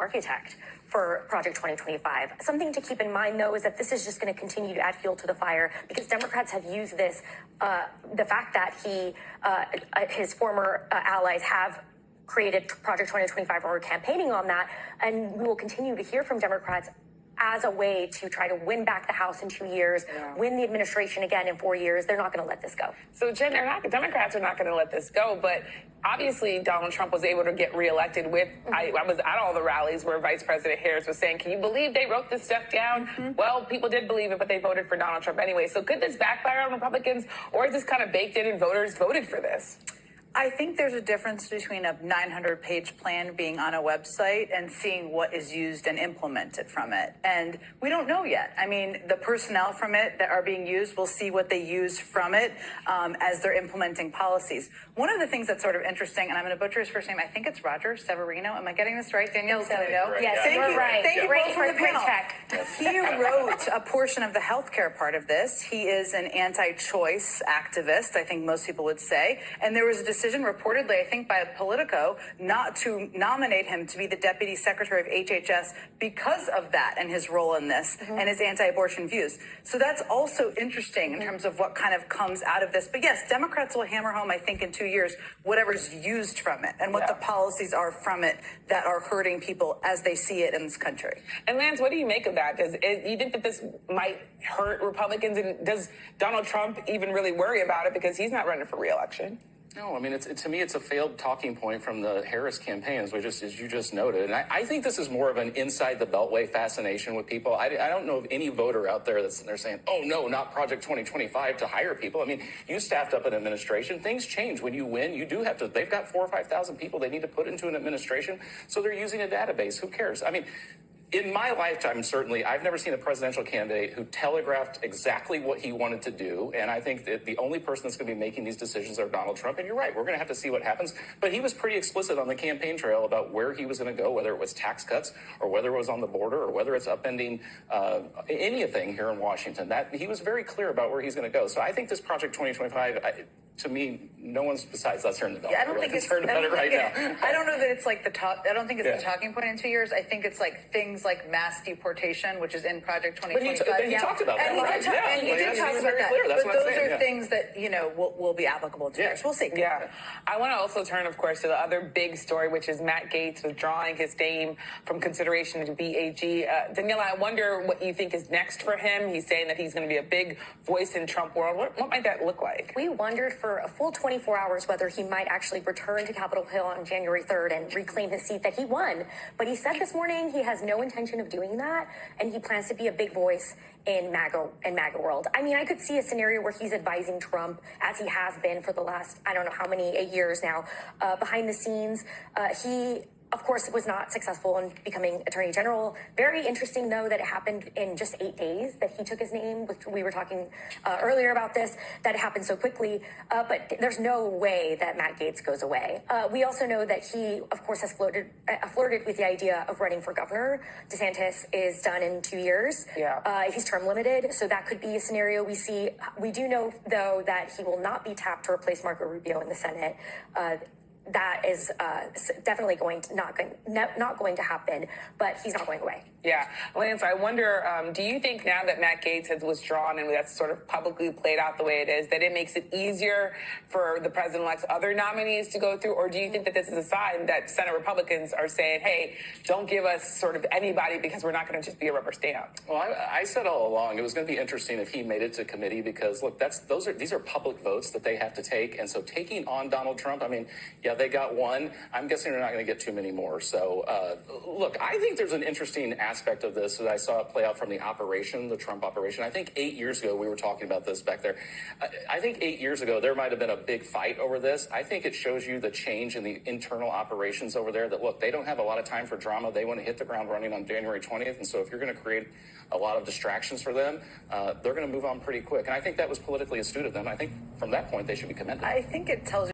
architect for Project 2025. Something to keep in mind, though, is that this is just going to continue to add fuel to the fire because Democrats have used this, the fact that his former allies have created Project 2025 or are campaigning on that, and we will continue to hear from Democrats as a way to try to win back the House in 2 years, win the administration again in 4 years. They're not going to let this go. So, Jen, Democrats are not going to let this go, but obviously Donald Trump was able to get reelected with, I was at all the rallies where Vice President Harris was saying, can you believe they wrote this stuff down? Well, people did believe it, but they voted for Donald Trump anyway. So could this backfire on Republicans, or is this kind of baked in and voters voted for this? I think there's a difference between a 900-page plan being on a website and seeing what is used and implemented from it. And we don't know yet. I mean, the personnel from it that are being used, we'll see what they use from it as they're implementing policies. One of the things that's sort of interesting, and I'm going to butcher his first name, I think it's Roger Severino. Am I getting this right? Danielle's going to know. Yes, thank you. Right. Thank you both for the panel. Check. He wrote a portion of the healthcare part of this. He is an anti-choice activist, I think most people would say. And there was a decision reportedly, I think by Politico, not to nominate him to be the Deputy Secretary of HHS because of that and his role in this and his anti-abortion views. So that's also interesting in terms of what kind of comes out of this. But yes, Democrats will hammer home, I think, in 2 years, whatever's used from it and what the policies are from it that are hurting people as they see it in this country. And Lance, what do you make of that? Do you think that this might hurt Republicans? And does Donald Trump even really worry about it because he's not running for re-election? No, I mean, to me, it's a failed talking point from the Harris campaign, as you just noted. And I think this is more of an inside the Beltway fascination with people. I don't know of any voter out there that's they're saying, oh, no, not Project 2025 to hire people. I mean, you staffed up an administration. Things change. When you win, you do have to. They've got 4,000 or 5,000 people they need to put into an administration. So they're using a database. Who cares? I mean, in my lifetime, certainly, I've never seen a presidential candidate who telegraphed exactly what he wanted to do. And I think that the only person that's going to be making these decisions are Donald Trump. And you're right, we're going to have to see what happens. But he was pretty explicit on the campaign trail about where he was going to go, whether it was tax cuts or whether it was on the border or whether it's upending anything here in Washington. That he was very clear about where he's going to go. So I think this Project 2025, to me, no one's besides us here in the Beltway. I don't think it's concerned about it right now. I don't know that it's like the top. I don't think it's the talking point in 2 years. I think it's like things like mass deportation, which is in Project 2025. But he talked about that, and he did talk about that. But those are things that will be applicable to 2 years. We'll see. Yeah, I want to also turn, of course, to the other big story, which is Matt Gaetz withdrawing his name from consideration to BAG. Daniela, I wonder what you think is next for him. He's saying that he's going to be a big voice in Trump world. What might that look like? We wondered for a full 24 hours whether he might actually return to Capitol Hill on January 3rd and reclaim his seat that he won. But he said this morning he has no intention of doing that, and he plans to be a big voice in MAGA world. I mean, I could see a scenario where he's advising Trump, as he has been for the last, I don't know how many, 8 years now, behind the scenes. He, of course, was not successful in becoming Attorney General. Very interesting, though, that it happened in just 8 days that he took his name. We were talking earlier about this, that it happened so quickly. But there's no way that Matt Gaetz goes away. We also know that he, of course, has flirted with the idea of running for governor. DeSantis is done in 2 years. He's term limited, so that could be a scenario we see. We do know, though, that he will not be tapped to replace Marco Rubio in the Senate. That is definitely not going to happen, but he's not going away. Yeah. Lance, I wonder, do you think now that Matt Gaetz has withdrawn and that's sort of publicly played out the way it is, that it makes it easier for the president-elect's other nominees to go through? Or do you think that this is a sign that Senate Republicans are saying, hey, don't give us sort of anybody because we're not going to just be a rubber stamp? Well, I said all along it was going to be interesting if he made it to committee because, look, these are public votes that they have to take. And so taking on Donald Trump, I mean, yeah, they got one. I'm guessing they're not going to get too many more. So, look, I think there's an interesting aspect of this that I saw it play out from the Trump operation. I think 8 years ago, we were talking about this back there. I think 8 years ago, there might have been a big fight over this. I think it shows you the change in the internal operations over there that, look, they don't have a lot of time for drama. They want to hit the ground running on January 20th. And so if you're going to create a lot of distractions for them, they're going to move on pretty quick. And I think that was politically astute of them. I think from that point, they should be commended. I think it tells you